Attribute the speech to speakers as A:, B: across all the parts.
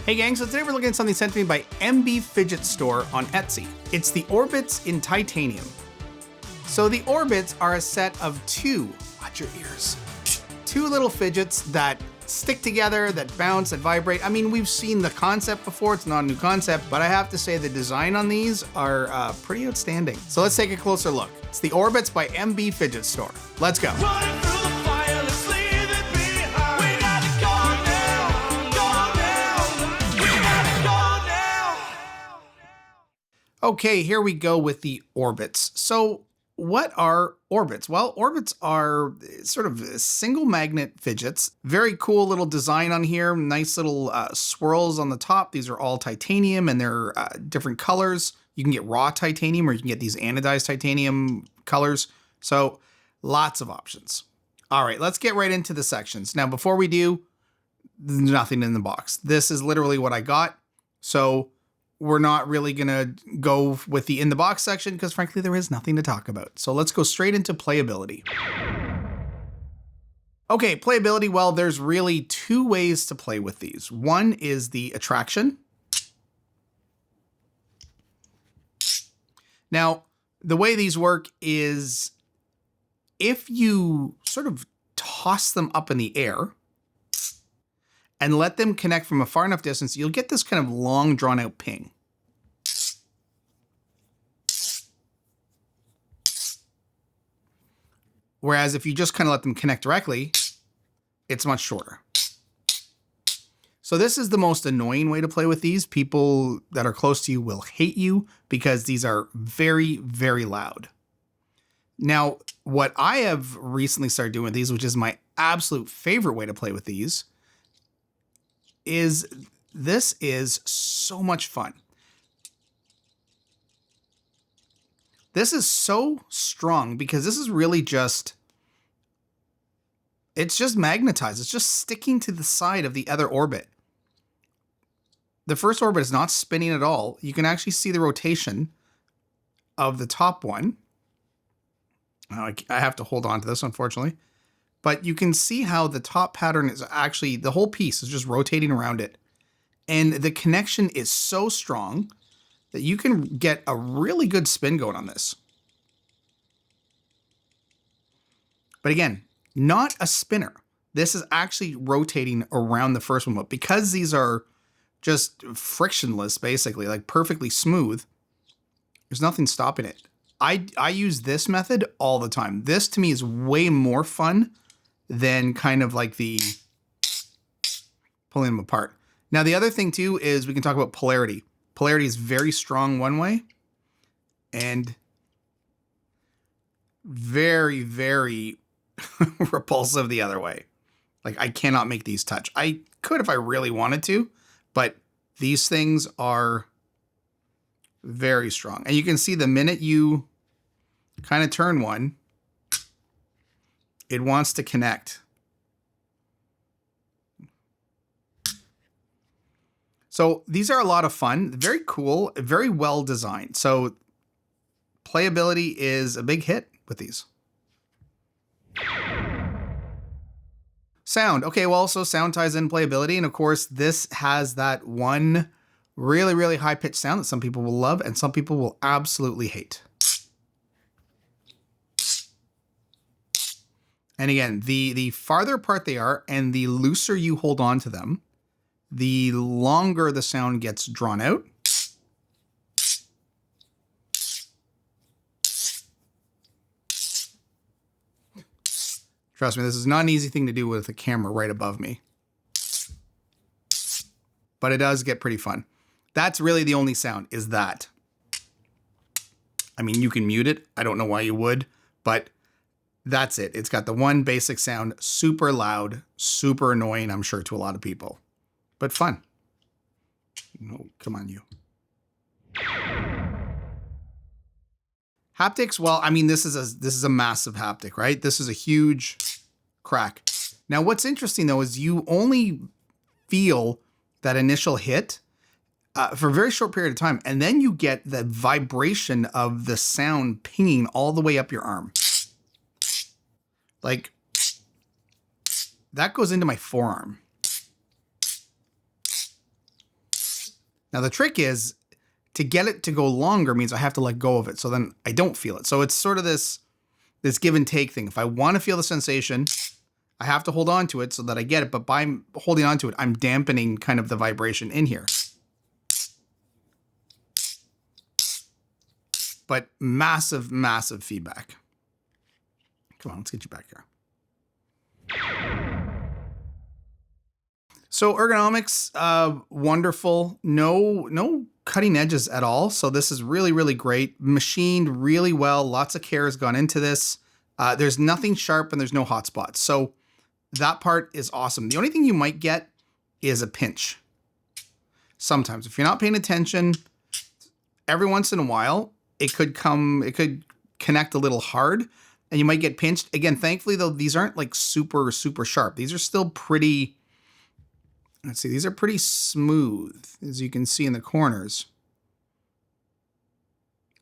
A: Hey gang, so today we're looking at something sent to me by MBFidgetStore on Etsy. It's the Orbits in titanium. So the Orbits are a set of two, watch your ears, two little fidgets that stick together, that bounce, that vibrate. I mean, we've seen the concept before, it's not a new concept, but I have to say the design on these are pretty outstanding. So let's take a closer look. It's the Orbits by MBFidgetStore. Let's go. Okay, here we go with the Orbits. So what are Orbits? Well, Orbits are sort of single magnet fidgets. Very cool little design on here. Nice little swirls on the top. These are all titanium and they're different colors. You can get raw titanium or you can get these anodized titanium colors. So lots of options. All right, let's get right into the sections. Now, before we do, there's nothing in the box. This is literally what I got. So we're not really gonna go with the in the box section because frankly, there is nothing to talk about. So let's go straight into playability. Okay, playability, well, there's really two ways to play with these. One is the attraction. Now, the way these work is if you sort of toss them up in the air and let them connect from a far enough distance, you'll get this kind of long drawn out ping. Whereas if you just kind of let them connect directly, it's much shorter. So this is the most annoying way to play with these. People that are close to you will hate you because these are very, very loud. Now, what I have recently started doing with these, which is my absolute favorite way to play with these, is this is so much fun. This is so strong because this is really just, it's just magnetized. It's just sticking to the side of the other orbit. The first orbit is not spinning at all. You can actually see the rotation of the top one. I have to hold on to this, unfortunately. But you can see how the top pattern is actually, the whole piece is just rotating around it. And the connection is so strong that you can get a really good spin going on this. But again, not a spinner. This is actually rotating around the first one. But because these are just frictionless, basically, like perfectly smooth, there's nothing stopping it. I use this method all the time. This to me is way more fun than kind of like the pulling them apart. Now, the other thing too is we can talk about polarity. Polarity is very strong one way and very, very repulsive the other way. Like I cannot make these touch. I could if I really wanted to, but these things are very strong. And you can see the minute you kind of turn one, it wants to connect. So these are a lot of fun, very cool, very well designed. So playability is a big hit with these. Sound. Okay, well, so sound ties in playability. And of course, this has that one really, really high pitched sound that some people will love and some people will absolutely hate. And again, the farther apart they are and the looser you hold on to them, the longer the sound gets drawn out. Trust me, this is not an easy thing to do with a camera right above me. But it does get pretty fun. That's really the only sound, is that. I mean, you can mute it. I don't know why you would, but that's it. It's got the one basic sound, super loud, super annoying, I'm sure, to a lot of people, but fun. Oh, come on, you. Haptics, well, I mean, this is a massive haptic, right? This is a huge crack. Now, what's interesting though is you only feel that initial hit for a very short period of time, and then you get the vibration of the sound pinging all the way up your arm. Like, that goes into my forearm. Now the trick is to get it to go longer means I have to let go of it. So then I don't feel it. So it's sort of this give and take thing. If I want to feel the sensation, I have to hold on to it so that I get it. But by holding on to it, I'm dampening kind of the vibration in here. But massive, massive feedback. Come on, let's get you back here. So ergonomics, wonderful. No cutting edges at all. So this is really, really great. Machined really well. Lots of care has gone into this. There's nothing sharp and there's no hot spots. So that part is awesome. The only thing you might get is a pinch. Sometimes if you're not paying attention, every once in a while, it could connect a little hard and you might get pinched. Again, thankfully though, these aren't like super, super sharp. These are still pretty, let's see, these are pretty smooth, as you can see in the corners.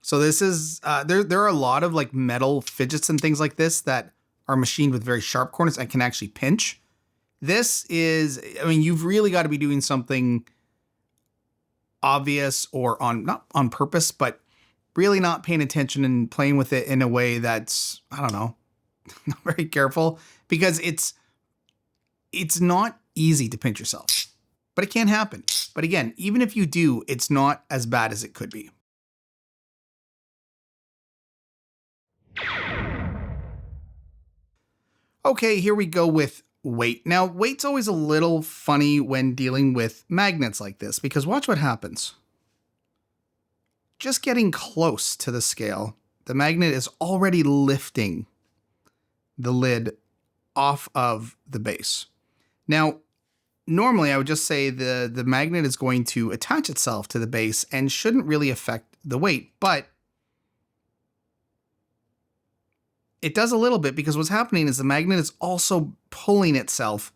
A: So this is, there are a lot of like metal fidgets and things like this that are machined with very sharp corners and can actually pinch. This is, I mean, you've really got to be doing something obvious or not on purpose, but really not paying attention and playing with it in a way that's, I don't know, not very careful, because it's not easy to pinch yourself, but it can happen. But again, even if you do, it's not as bad as it could be. Okay, here we go with weight. Now, weight's always a little funny when dealing with magnets like this, because watch what happens. Just getting close to the scale, the magnet is already lifting the lid off of the base. Now, normally I would just say the magnet is going to attach itself to the base and shouldn't really affect the weight, but it does a little bit, because what's happening is the magnet is also pulling itself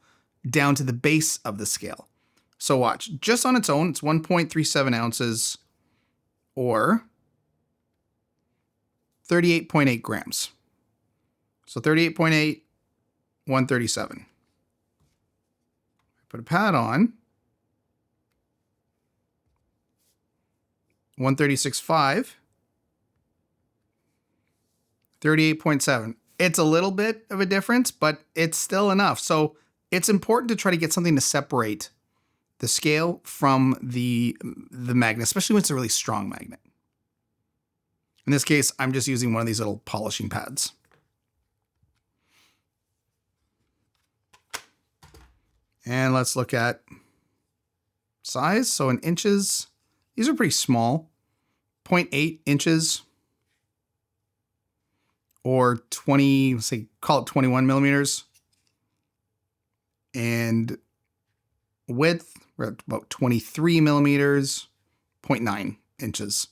A: down to the base of the scale. So watch, just on its own, it's 1.37 ounces or 38.8 grams. So 38.8, 137. Put a pad on, 136.5. 38.7. It's a little bit of a difference, but it's still enough. So it's important to try to get something to separate the scale from the magnet, especially when it's a really strong magnet. In this case, I'm just using one of these little polishing pads. And let's look at size. So in inches, these are pretty small, 0.8 inches. Or 20, let's say, call it 21 millimeters. And width, we're at about 23 millimeters, 0.9 inches.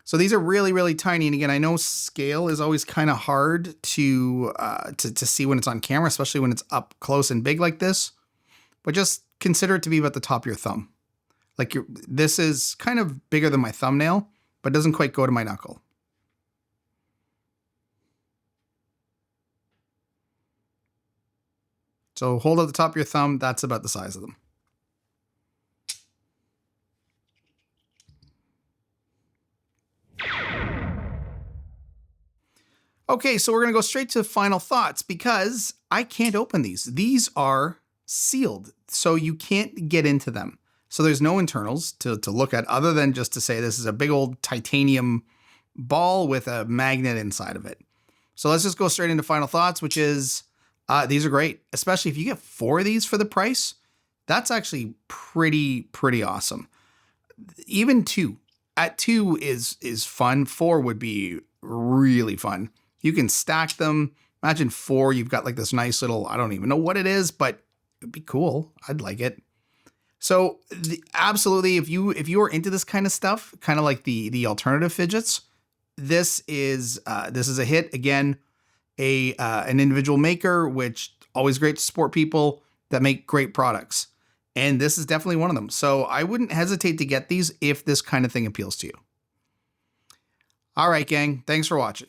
A: So these are really, really tiny. And again, I know scale is always kind of hard to see when it's on camera, especially when it's up close and big like this. But just consider it to be about the top of your thumb. Like this is kind of bigger than my thumbnail, but doesn't quite go to my knuckle. So hold at the top of your thumb, that's about the size of them. Okay, so we're gonna go straight to final thoughts because I can't open these. These are sealed, so you can't get into them. So there's no internals to look at other than just to say this is a big old titanium ball with a magnet inside of it. So let's just go straight into final thoughts, which is, these are great, especially if you get 4 of these for the price. That's actually pretty awesome. Even 2 at 2 is fun. 4 would be really fun. You can stack them. Imagine 4, you've got like this nice little, I don't even know what it is, but it'd be cool. I'd like it. So absolutely, if you are into this kind of stuff, kind of like the alternative fidgets, this is a hit. Again, an individual maker, which always great to support people that make great products. And this is definitely one of them. So I wouldn't hesitate to get these if this kind of thing appeals to you. All right, gang. Thanks for watching.